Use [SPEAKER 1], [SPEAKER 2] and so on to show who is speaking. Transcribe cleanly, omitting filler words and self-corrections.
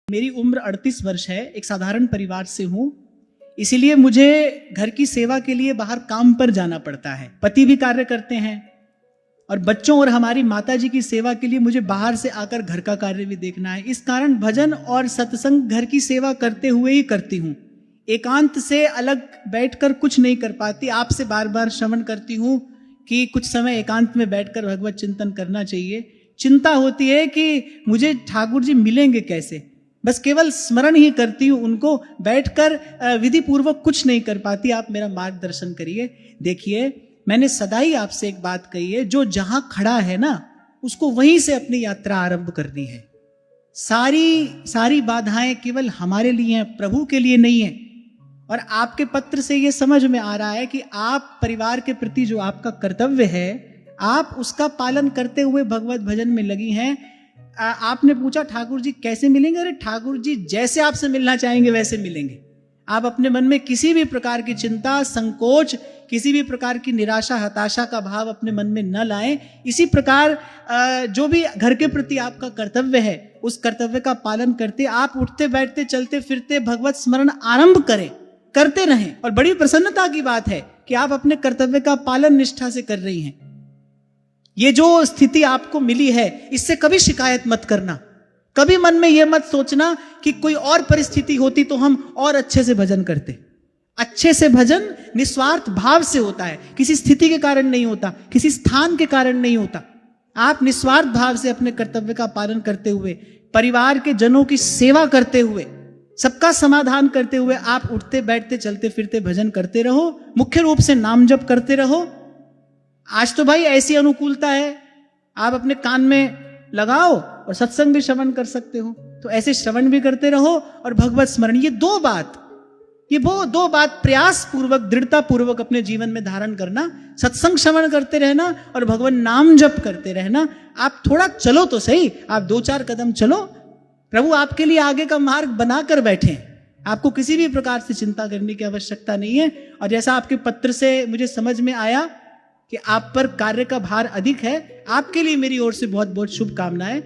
[SPEAKER 1] मेरी उम्र 38 वर्ष है, एक साधारण परिवार से हूँ, इसीलिए मुझे घर की सेवा के लिए बाहर काम पर जाना पड़ता है। पति भी कार्य करते हैं और बच्चों और हमारी माताजी की सेवा के लिए मुझे बाहर से आकर घर का कार्य भी देखना है। इस कारण भजन और सत्संग घर की सेवा करते हुए ही करती हूँ। एकांत से अलग बैठकर कुछ नहीं कर पाती। आपसे बार बार श्रवण करती हूँ कि कुछ समय एकांत में बैठकर भगवत चिंतन करना चाहिए। चिंता होती है कि मुझे ठाकुर जी मिलेंगे कैसे, बस केवल स्मरण ही करती हूँ उनको, बैठकर विधि पूर्वक कुछ नहीं कर पाती। आप मेरा मार्गदर्शन करिए। देखिए, मैंने सदा ही आपसे एक बात कही है, जो जहां खड़ा है ना, उसको वहीं से अपनी यात्रा आरंभ करनी है। सारी बाधाएं केवल हमारे लिए हैं, प्रभु के लिए नहीं है। और आपके पत्र से यह समझ में आ रहा है कि आप परिवार के प्रति जो आपका कर्तव्य है, आप उसका पालन करते हुए भगवत भजन में लगी हैं। आपने पूछा ठाकुर जी कैसे मिलेंगे? अरे ठाकुर जी जैसे आपसे मिलना चाहेंगे वैसे मिलेंगे। आप अपने मन में किसी भी प्रकार की चिंता, संकोच, किसी भी प्रकार की निराशा, हताशा का भाव अपने मन में न लाएं। इसी प्रकार जो भी घर के प्रति आपका कर्तव्य है, उस कर्तव्य का पालन करते आप उठते बैठते चलते फिरते भगवत स्मरण आरंभ करें, करते रहें। और बड़ी प्रसन्नता की बात है कि आप अपने कर्तव्य का पालन निष्ठा से कर रही हैं। ये जो स्थिति आपको मिली है, इससे कभी शिकायत मत करना। कभी मन में यह मत सोचना कि कोई और परिस्थिति होती तो हम और अच्छे से भजन करते। अच्छे से भजन निस्वार्थ भाव से होता है, किसी स्थिति के कारण नहीं होता, किसी स्थान के कारण नहीं होता। आप निस्वार्थ भाव से अपने कर्तव्य का पालन करते हुए, परिवार के जनों की सेवा करते हुए, सबका समाधान करते हुए आप उठते बैठते चलते फिरते भजन करते रहो। मुख्य रूप से नाम जप करते रहो। आज तो भाई ऐसी अनुकूलता है, आप अपने कान में लगाओ और सत्संग भी श्रवण कर सकते हो, तो ऐसे श्रवण भी करते रहो और भगवत स्मरण, ये वो दो बात प्रयास पूर्वक, दृढ़ता पूर्वक अपने जीवन में धारण करना। सत्संग श्रवण करते रहना और भगवान नाम जप करते रहना। आप थोड़ा चलो तो सही, आप 2-4 कदम चलो। प्रभु आपके लिए आगे का मार्ग बनाकर बैठे। आपको किसी भी प्रकार से चिंता करने की आवश्यकता नहीं है। और जैसा आपके पत्र से मुझे समझ में आया कि आप पर कार्य का भार अधिक है, आपके लिए मेरी ओर से बहुत बहुत शुभकामनाएं।